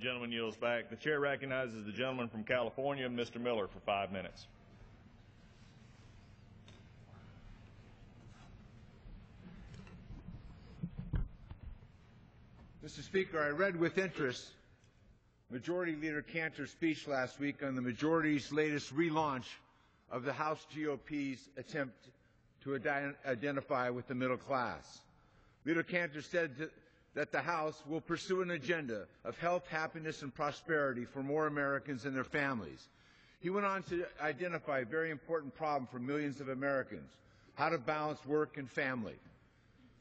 Gentleman yields back. The chair recognizes the gentleman from California, Mr. Miller, for 5 minutes. Mr. Speaker, I read with interest Majority Leader Cantor's speech last week on the majority's latest relaunch of the House GOP's attempt to identify with the middle class. Leader Cantor said that the House will pursue an agenda of health, happiness, and prosperity for more Americans and their families. He went on to identify a very important problem for millions of Americans: how to balance work and family.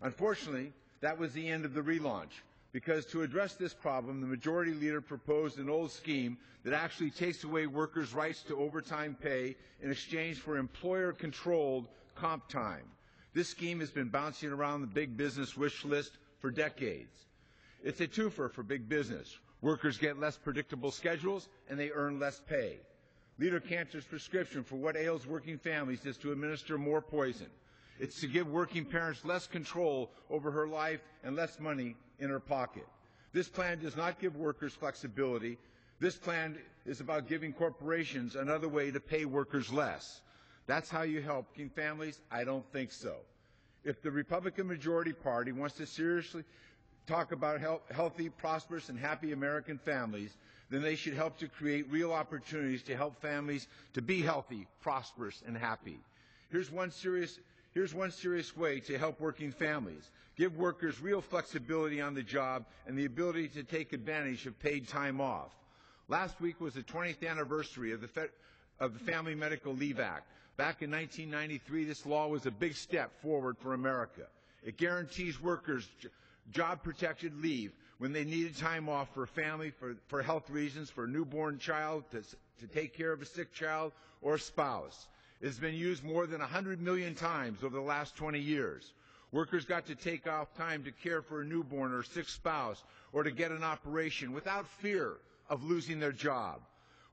Unfortunately, that was the end of the relaunch, because to address this problem, the Majority Leader proposed an old scheme that actually takes away workers' rights to overtime pay in exchange for employer-controlled comp time. This scheme has been bouncing around the big business wish list for decades. It's a twofer for big business. Workers get less predictable schedules and they earn less pay. Leader Cantor's prescription for what ails working families is to administer more poison. It's to give working parents less control over her life and less money in her pocket. This plan does not give workers flexibility. This plan is about giving corporations another way to pay workers less. That's how you help working families? I don't think so. If the Republican majority party wants to seriously talk about healthy, prosperous, and happy American families, then they should help to create real opportunities to help families to be healthy, prosperous, and happy. Here's one serious way to help working families: give workers real flexibility on the job and the ability to take advantage of paid time off. Last week was the 20th anniversary of the Family Medical Leave Act. Back in 1993, this law was a big step forward for America. It guarantees workers job-protected leave when they needed time off for a family, for health reasons, for a newborn child, to take care of a sick child or a spouse. It's been used more than 100 million times over the last 20 years. Workers got to take off time to care for a newborn or sick spouse or to get an operation without fear of losing their job.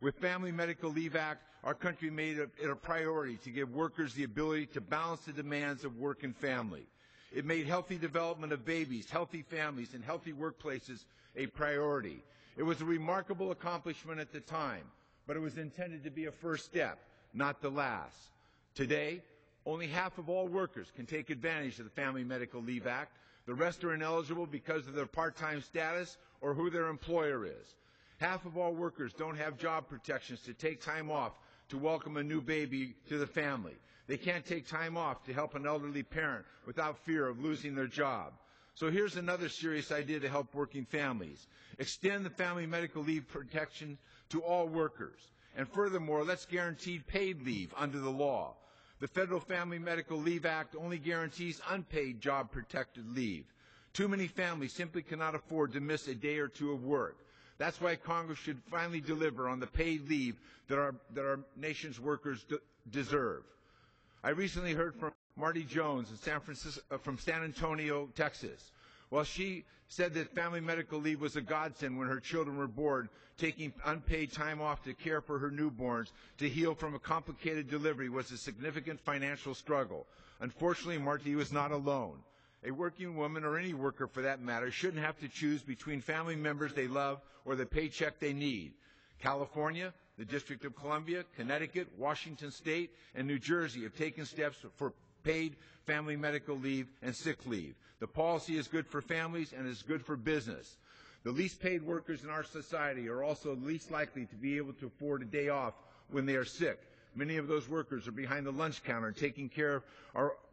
With Family Medical Leave Act, our country made it a priority to give workers the ability to balance the demands of work and family. It made healthy development of babies, healthy families, and healthy workplaces a priority. It was a remarkable accomplishment at the time, but it was intended to be a first step, not the last. Today, only half of all workers can take advantage of the Family Medical Leave Act. The rest are ineligible because of their part-time status or who their employer is. Half of all workers don't have job protections to take time off to welcome a new baby to the family. They can't take time off to help an elderly parent without fear of losing their job. So here's another serious idea to help working families: extend the Family Medical Leave protection to all workers. And furthermore, let's guarantee paid leave under the law. The Federal Family Medical Leave Act only guarantees unpaid job-protected leave. Too many families simply cannot afford to miss a day or two of work. That's why Congress should finally deliver on the paid leave that our nation's workers deserve. I recently heard from Marty Jones from San Antonio, Texas. Well, she said that family medical leave was a godsend when her children were born, taking unpaid time off to care for her newborns to heal from a complicated delivery was a significant financial struggle. Unfortunately, Marty was not alone. A working woman, or any worker for that matter, shouldn't have to choose between family members they love or the paycheck they need. California, the District of Columbia, Connecticut, Washington State, and New Jersey have taken steps for paid family medical leave and sick leave. The policy is good for families and is good for business. The least paid workers in our society are also least likely to be able to afford a day off when they are sick. Many of those workers are behind the lunch counter taking care of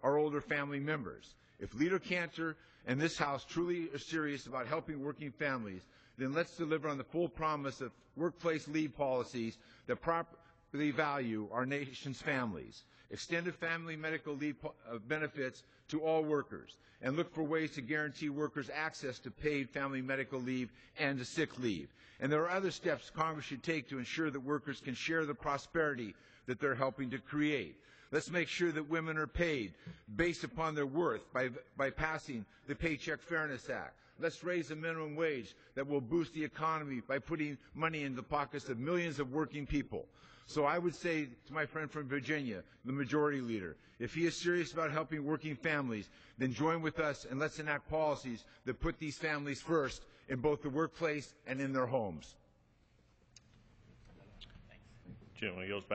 our older family members. If Leader Cantor and this House truly are serious about helping working families, then let's deliver on the full promise of workplace leave policies that properly value our nation's families. Extended family medical leave benefits to all workers, and look for ways to guarantee workers access to paid family medical leave and to sick leave. And there are other steps Congress should take to ensure that workers can share the prosperity that they're helping to create. Let's make sure that women are paid based upon their worth by passing the Paycheck Fairness Act. Let's raise the minimum wage that will boost the economy by putting money in the pockets of millions of working people. So I would say to my friend from Virginia, the Majority Leader, if he is serious about helping working families, then join with us and let's enact policies that put these families first in both the workplace and in their homes. Gentleman yields back.